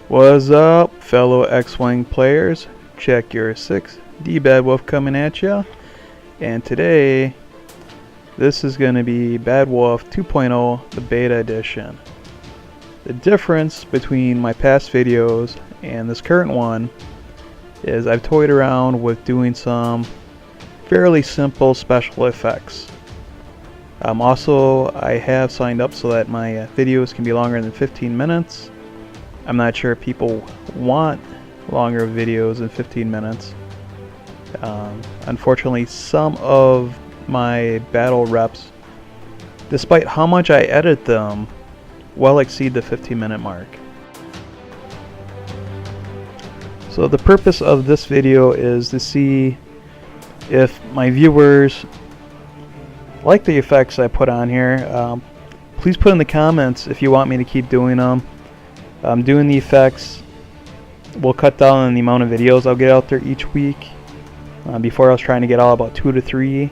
What's up, fellow X-Wing players? Check your 6D Bad Wolf coming at ya. And today, this is going to be Bad Wolf 2.0, the beta edition. The difference between my past videos and this current one is I've toyed around with doing some fairly simple special effects. Also, I have signed up so that my videos can be longer than 15 minutes. I'm not sure if people want longer videos than 15 minutes. Unfortunately, some of my battle reps, despite how much I edit them, well exceed the 15-minute mark. So the purpose of this video is to see if my viewers like the effects I put on here. Please put in the comments if you want me to keep doing them. Doing the effects will cut down on the amount of videos I'll get out there each week. Before I was trying to get all about 2 to 3.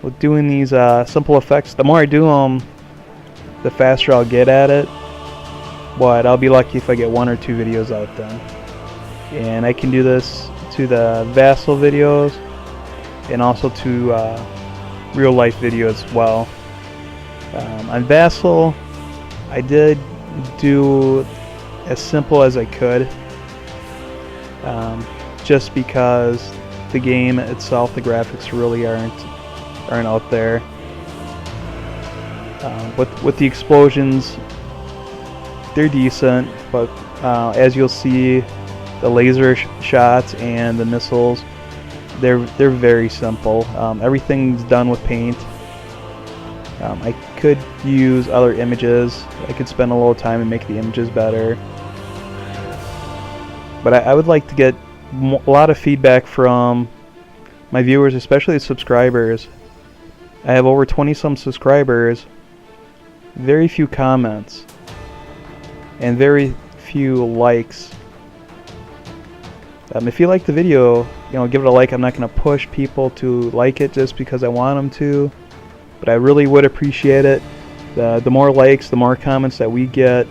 With doing these simple effects, the more I do them, the faster I'll get at it. But I'll be lucky if I get 1 or 2 videos out then. And I can do this to the Vassal videos and also to real life videos as well. On Vassal, I did do as simple as I could, just because the game itself, the graphics really aren't out there. With the explosions, they're decent, but as you'll see, the laser shots and the missiles, they're very simple. Everything's done with paint. I could use other images. I could spend a little time and make the images better. But I would like to get a lot of feedback from my viewers, especially the subscribers. I have over 20-some subscribers, very few comments, and very few likes. If you like the video, give it a like. I'm not going to push people to like it just because I want them to. But I really would appreciate it. The more likes, the more comments that we get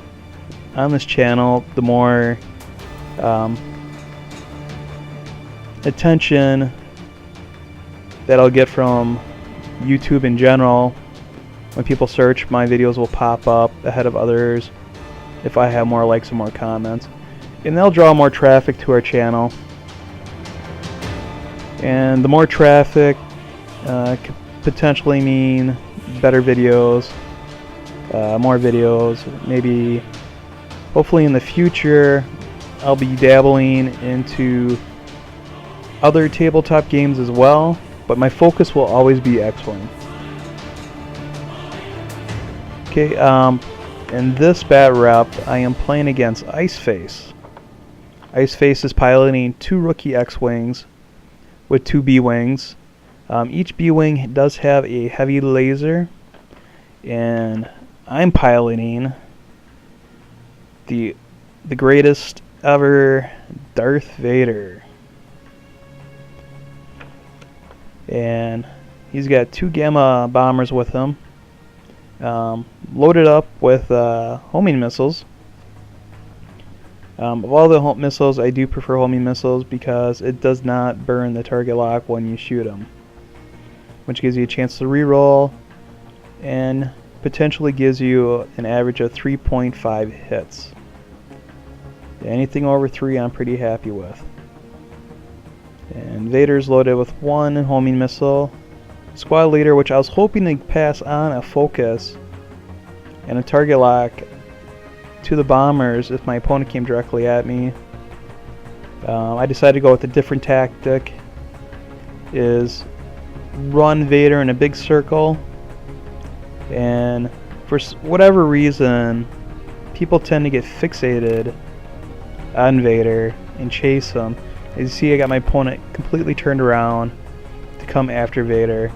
on this channel, the more attention that I'll get from YouTube in general. When people search, my videos will pop up ahead of others if I have more likes and more comments. And they'll draw more traffic to our channel. And the more traffic could potentially mean better videos, more videos. Maybe, hopefully in the future, I'll be dabbling into other tabletop games as well, but my focus will always be X-Wing. Okay, in this bat rep, I am playing against Iceface. Iceface is piloting 2 rookie X-Wings with 2 B-Wings. Each B-Wing does have a heavy laser, and I'm piloting the greatest ever Darth Vader. And he's got 2 Gamma bombers with him, loaded up with homing missiles. Of all the missiles, I do prefer homing missiles because it does not burn the target lock when you shoot them, which gives you a chance to reroll and potentially gives you an average of 3.5 hits. Anything over 3 I'm pretty happy with. And Vader's loaded with 1 homing missile. Squad leader, which I was hoping to pass on a focus and a target lock to the bombers if my opponent came directly at me. I decided to go with a different tactic, is run Vader in a big circle, and for whatever reason people tend to get fixated on Vader and chase him. As you see, I got my opponent completely turned around to come after Vader,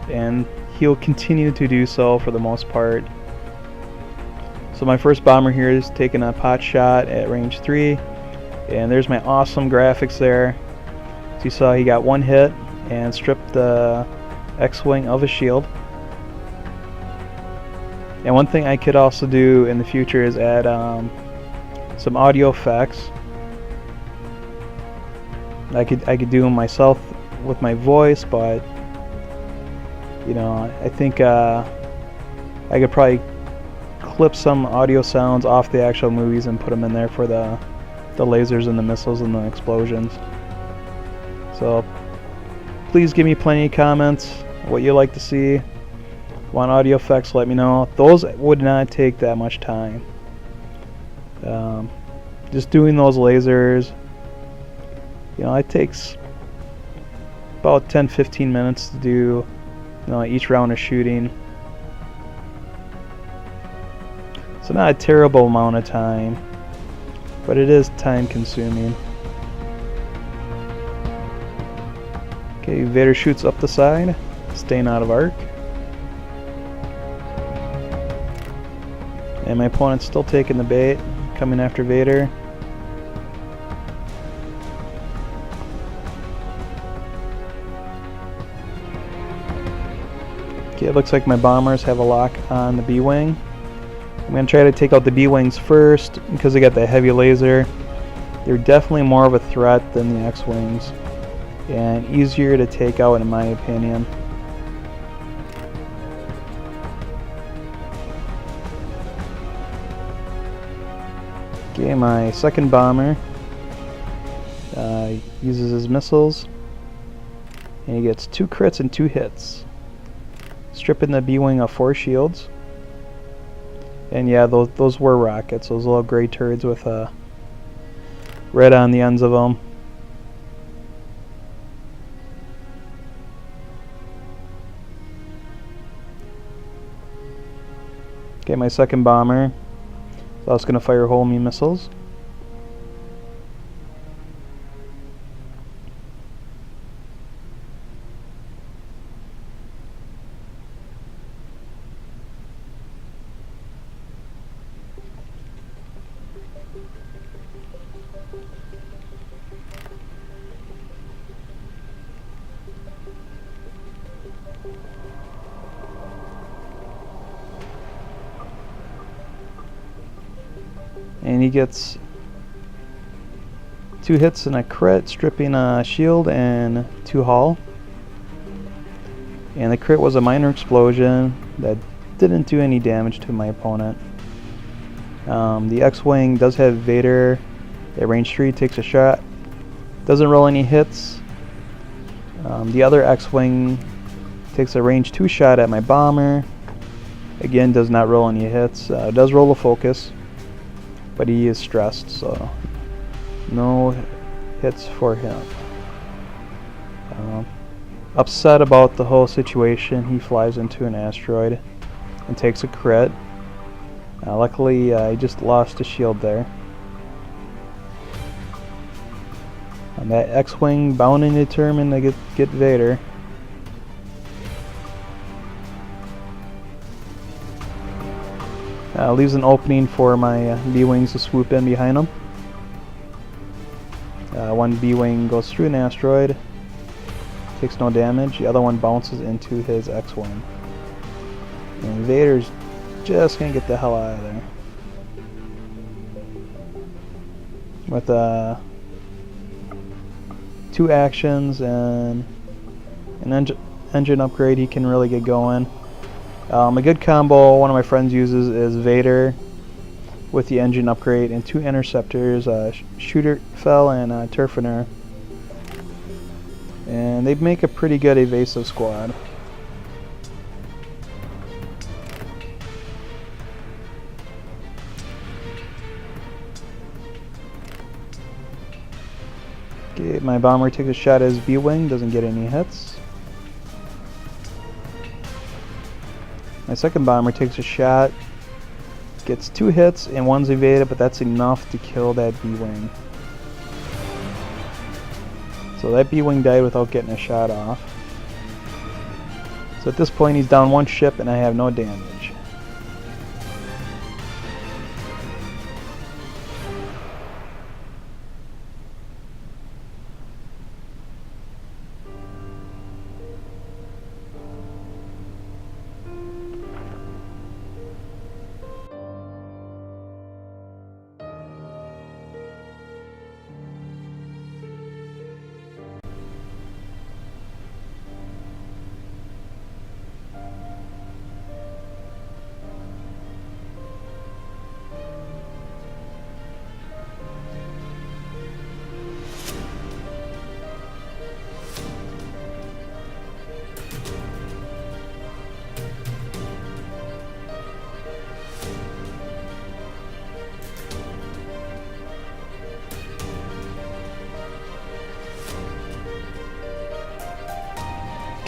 and he'll continue to do so for the most part. So my first bomber here is taking a pot shot at range 3, and there's my awesome graphics there. So you saw he got 1 hit and stripped the X-Wing of his shield. And one thing I could also do in the future is add some audio effects. I could do them myself with my voice, but you know, I think I could probably clip some audio sounds off the actual movies and put them in there for the lasers and the missiles and the explosions. So please give me plenty of comments what you like to see. Want audio effects, let me know. Those would not take that much time. Just doing those lasers, you know, it takes about 10-15 minutes to do, you know, each round of shooting. So not a terrible amount of time, but it is time consuming. Okay, Vader shoots up the side, staying out of arc. And my opponent's still taking the bait, coming after Vader. Okay, it looks like my bombers have a lock on the B-Wing. I'm going to try to take out the B-Wings first because they got that heavy laser. They're definitely more of a threat than the X-Wings and easier to take out in my opinion. Okay, my second bomber uses his missiles and he gets 2 crits and 2 hits, stripping the B-Wing of 4 shields. And yeah, those were rockets, those little gray turds with red on the ends of them. Okay, my second bomber. So I was going to fire homing missiles. And he gets 2 hits and a crit, stripping a shield and 2 hull. And the crit was a minor explosion that didn't do any damage to my opponent. The X-Wing does have Vader at range 3, takes a shot, doesn't roll any hits. The other X-Wing takes a range 2 shot at my bomber. Again, does not roll any hits. Does roll a focus, but he is stressed, so no hits for him. Upset about the whole situation, he flies into an asteroid and takes a crit. Luckily, he just lost a shield there. And that X-Wing bound and determined to get Vader. Leaves an opening for my B-Wings to swoop in behind him. One B-Wing goes through an asteroid, takes no damage. The other one bounces into his X-Wing. And Vader's just gonna get the hell out of there. With 2 actions and an engine upgrade, he can really get going. A good combo one of my friends uses is Vader with the engine upgrade and 2 interceptors, Shooter Fell and Turfiner. And they make a pretty good evasive squad. Okay, my bomber takes a shot at his B-Wing, doesn't get any hits. My second bomber takes a shot, gets 2 hits and 1's evaded, but that's enough to kill that B-Wing. So that B-Wing died without getting a shot off. So at this point he's down 1 ship and I have no damage.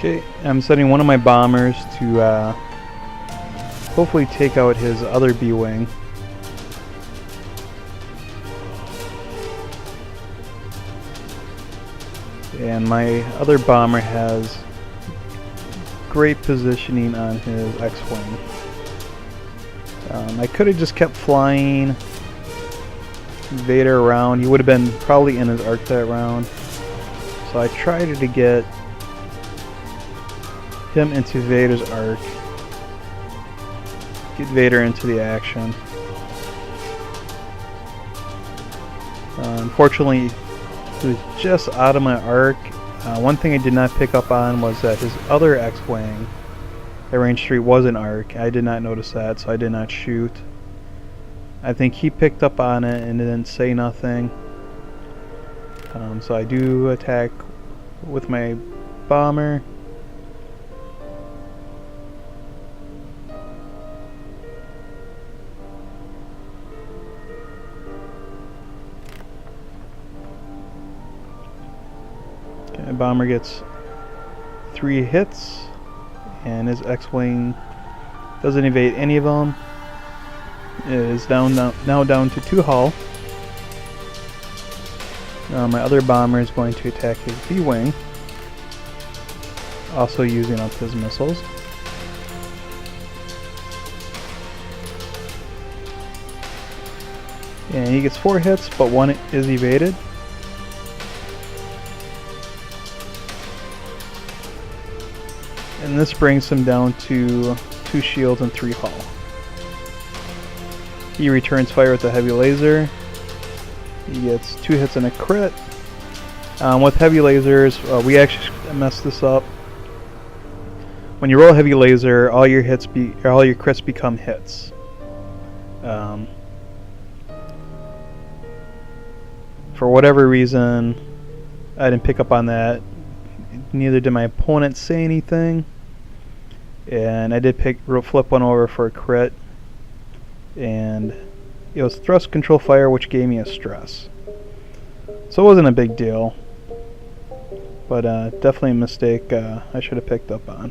Okay, I'm sending one of my bombers to hopefully take out his other B-wing. And my other bomber has great positioning on his X-wing. I could have just kept flying Vader around. He would have been probably in his arc that round. So I tried to get him into Vader's arc. Get Vader into the action. Unfortunately, he was just out of my arc. One thing I did not pick up on was that his other X-wing at range 3 was an arc. I did not notice that, so I did not shoot. I think he picked up on it and didn't say nothing. So I do attack with my bomber. Okay, bomber gets 3 hits, and his X-wing doesn't evade any of them. It is now down to 2 hull. My other bomber is going to attack his B-wing, also using up his missiles. And he gets 4 hits, but 1 is evaded. And this brings him down to 2 shields and 3 hull. He returns fire with a heavy laser. He gets 2 hits and a crit. With heavy lasers, we actually messed this up. When you roll a heavy laser, all your crits become hits. For whatever reason, I didn't pick up on that. Neither did my opponent say anything. And I did flip one over for a crit. And it was thrust control fire, which gave me a stress. So it wasn't a big deal, but definitely a mistake I should have picked up on.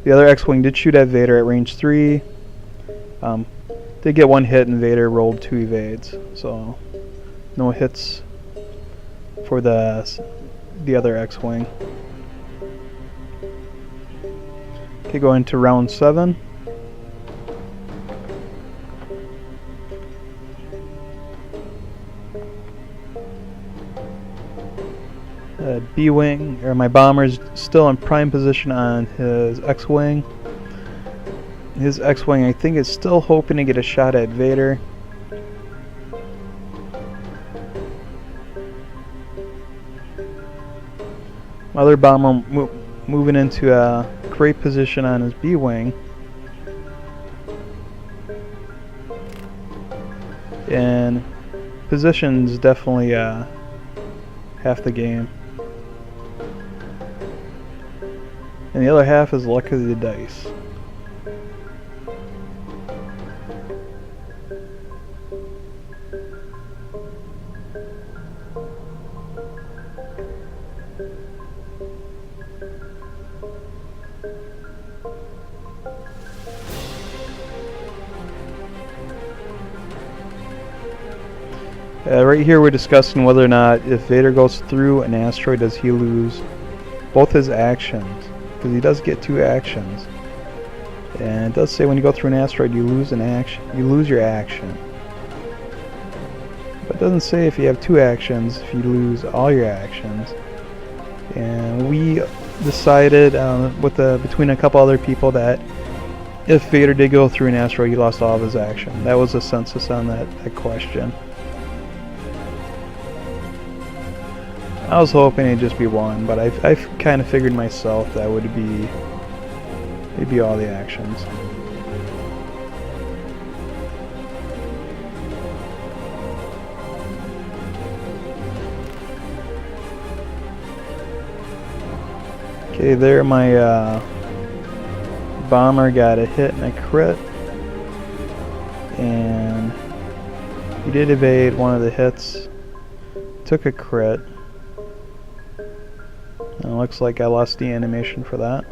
The other X-wing did shoot at Vader at range 3. Did get 1 hit, and Vader rolled 2 evades, so no hits for the other X-wing. Okay, go into round 7. B-wing, or my bomber's still in prime position on his X-wing. His X-wing, I think, is still hoping to get a shot at Vader. My other bomber moving into a great position on his B-wing. And position's definitely half the game. And the other half is luck of the dice. Right here we're discussing whether or not if Vader goes through an asteroid, does he lose both his actions? Because he does get 2 actions. And it does say when you go through an asteroid you lose an action. You lose your action. But it doesn't say if you have 2 actions, if you lose all your actions. And we decided between a couple other people that if Vader did go through an asteroid, he lost all of his action. That was the census on that question. I was hoping it'd just be 1, but I kind of figured myself that would be it'd be all the actions. Okay, there my bomber got a hit and a crit, and he did evade one of the hits, took a crit. And it looks like I lost the animation for that.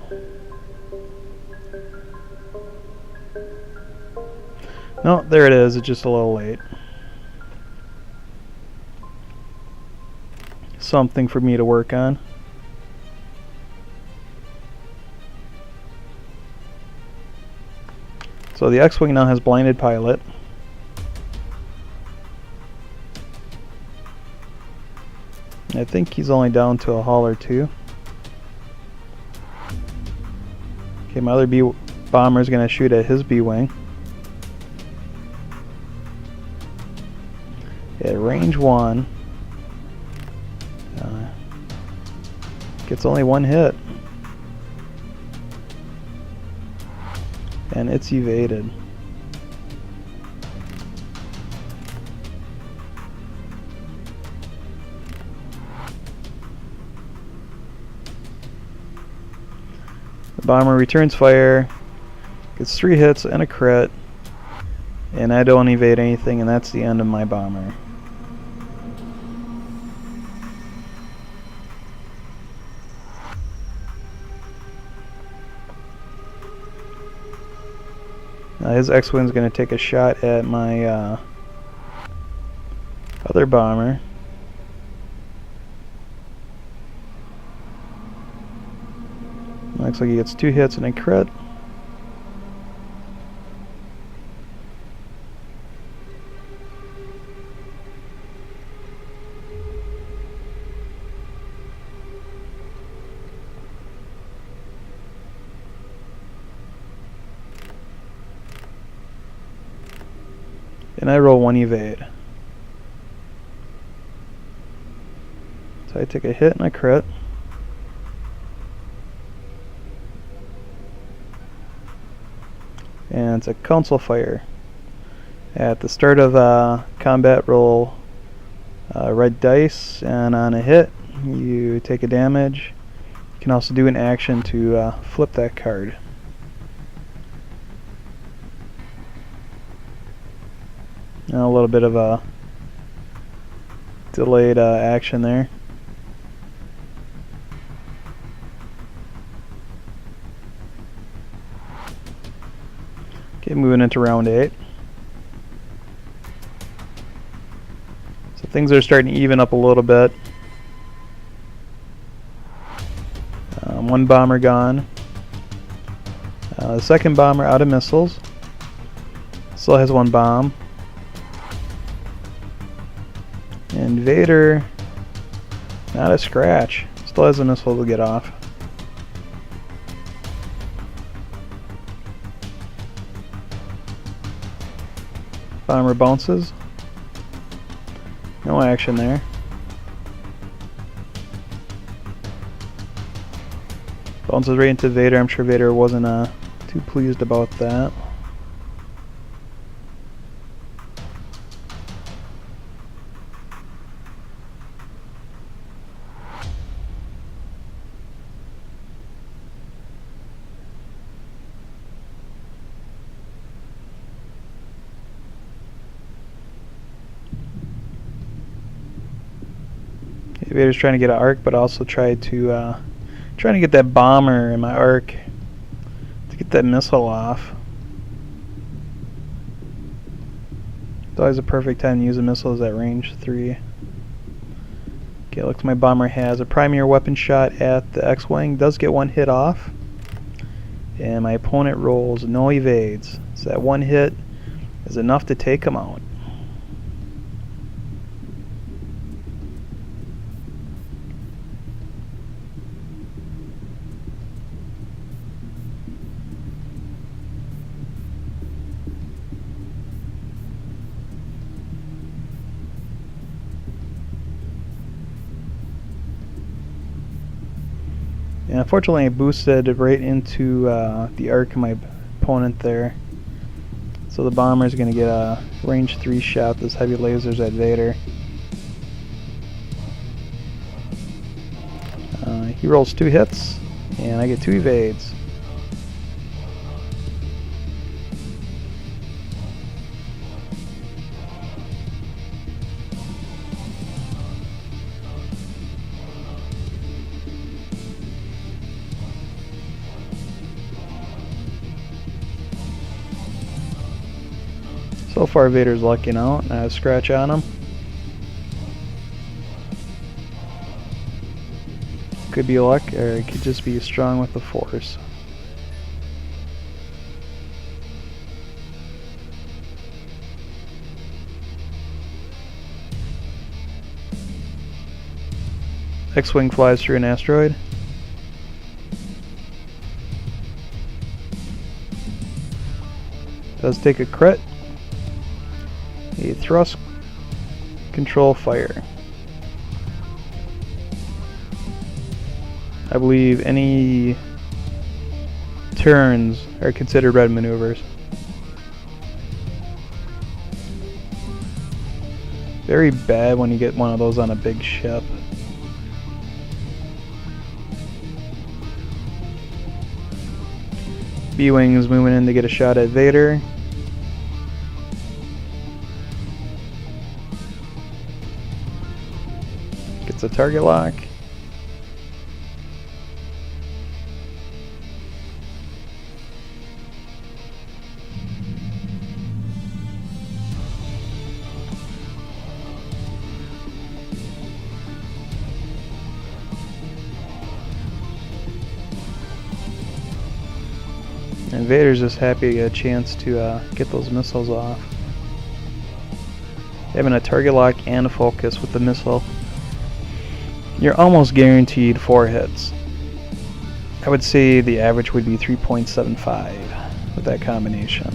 No, there it is. It's just a little late. Something for me to work on. So the X-Wing now has blinded pilot. I think he's only down to a hull or two. Okay, my other B bomber is going to shoot at his B-Wing. At range 1. Gets only one hit. And it's evaded. The bomber returns fire, gets 3 hits and a crit, and I don't evade anything, and that's the end of my bomber. His X-Wing is going to take a shot at my other bomber. Looks like he gets 2 hits and a crit. And I roll 1 evade. So I take a hit and a crit. And it's a council fire. At the start of combat, roll red dice, and on a hit you take a damage. You can also do an action to flip that card. And a little bit of a delayed action there. Okay, moving into round 8. So things are starting to even up a little bit. One bomber gone. The second bomber out of missiles. Still has 1 bomb. And Vader, not a scratch. Still has a missile to get off. Bomber bounces. No action there. Bounces right into Vader. I'm sure Vader wasn't too pleased about that. Vader's trying to get an arc, but also trying to get that bomber in my arc to get that missile off. It's always a perfect time to use a missile is at range 3. Okay, looks like my bomber has a primary weapon shot at the X-Wing. Does get 1 hit off. And my opponent rolls no evades. So that 1 hit is enough to take him out. And unfortunately I boosted right into the arc of my opponent there. So the bomber is going to get a range 3 shot. Those heavy lasers at Vader. He rolls 2 hits, and I get 2 evades. So far Vader's lucking out. Not a scratch on him. Could be luck, or it could just be strong with the Force. X-Wing flies through an asteroid. Does take a crit. A thrust control fire. I believe any turns are considered red maneuvers. Very bad when you get one of those on a big ship. B-Wing is moving in to get a shot at Vader. Gets a target lock. And Vader's just happy to get a chance to get those missiles off. Having a target lock and a focus with the missile, you're almost guaranteed 4 hits. I would say the average would be 3.75 with that combination.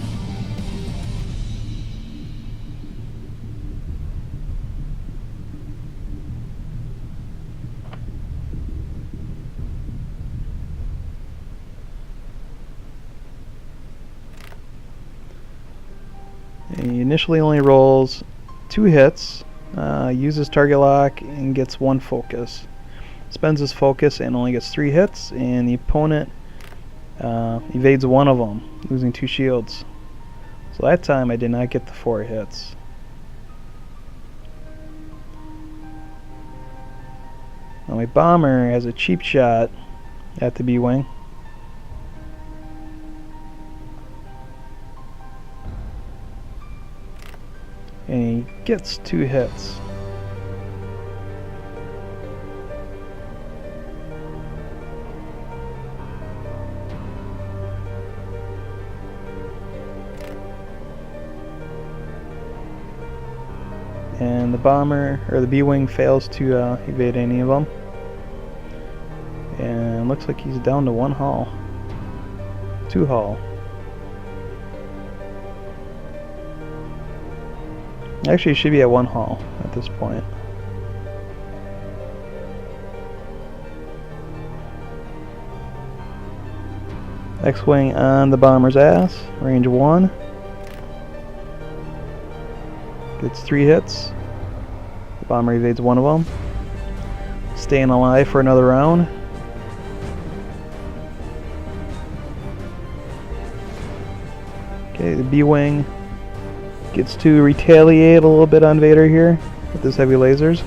He initially only rolls 2 hits, uses target lock, and gets 1 focus. Spends his focus and only gets 3 hits, and the opponent evades 1 of them, losing 2 shields. So that time I did not get the 4 hits. Now my bomber has a cheap shot at the B-Wing. And he gets 2 hits. And the bomber, or the B-Wing, fails to evade any of them. And looks like he's down to 1 hull. 2 hull. Actually, he should be at 1 hull at this point. X-Wing on the bomber's ass, range 1. Gets 3 hits. The bomber evades 1 of them. Staying alive for another round. Okay, the B-Wing gets to retaliate a little bit on Vader here with his heavy lasers.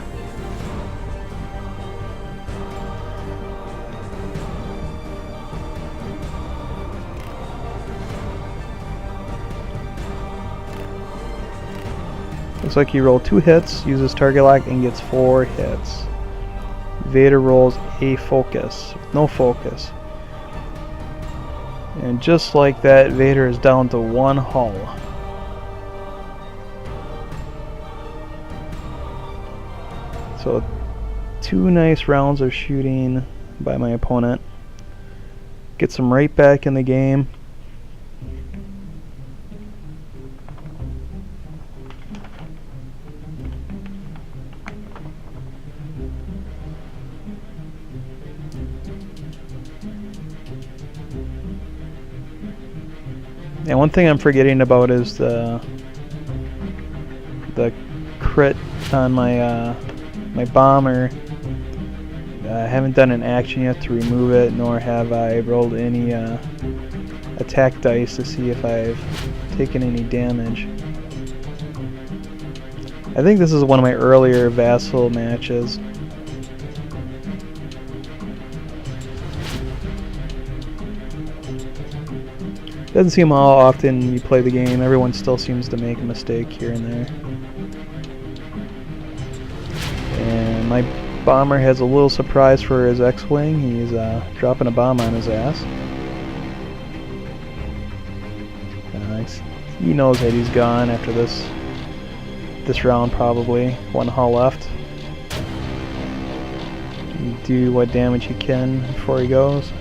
Looks like he rolled 2 hits, uses target lock, and gets 4 hits. Vader rolls a focus, no focus. And just like that, Vader is down to 1 hull. So 2 nice rounds of shooting by my opponent. Gets him right back in the game. And one thing I'm forgetting about is the crit on my my bomber. I haven't done an action yet to remove it, nor have I rolled any attack dice to see if I've taken any damage. I think this is one of my earlier Vassal matches. Doesn't seem how often you play the game. Everyone still seems to make a mistake here and there. And my bomber has a little surprise for his X-Wing. He's dropping a bomb on his ass. He knows that he's gone after this round probably. One hull left. Do what damage he can before he goes.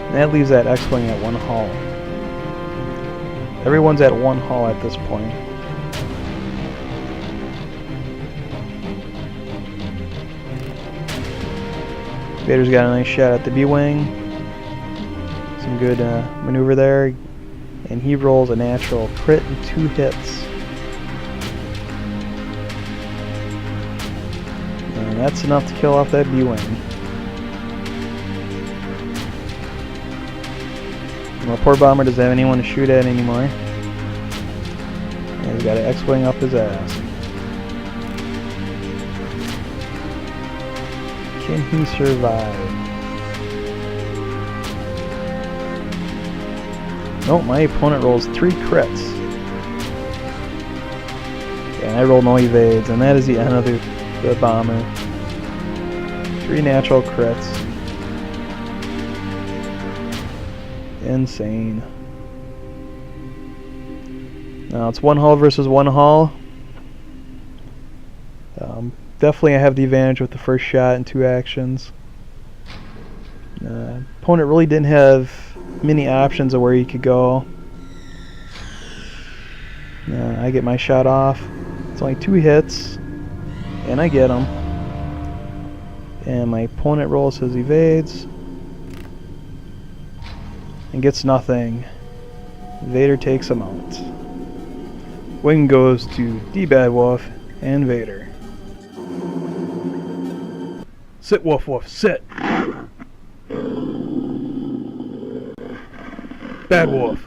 And that leaves that X-Wing at one hull. Everyone's at one hull at this point. Vader's got a nice shot at the B-Wing. Some good maneuver there. And he rolls a natural crit and 2 hits. And that's enough to kill off that B-Wing. My poor bomber doesn't have anyone to shoot at anymore. And he's got an X-Wing up his ass. Can he survive? Nope, my opponent rolls 3 crits. And I roll no evades, and that is the end of the bomber. 3 natural crits. Insane. Now it's one hull versus one hull. Definitely I have the advantage with the first shot and 2 actions. Opponent really didn't have many options of where he could go. I get my shot off. It's only 2 hits, and I get him. And my opponent rolls his evades and gets nothing. Vader takes him out. Wing goes to D Bad Wolf and Vader. Sit, Wolf Wolf, sit! Bad Wolf.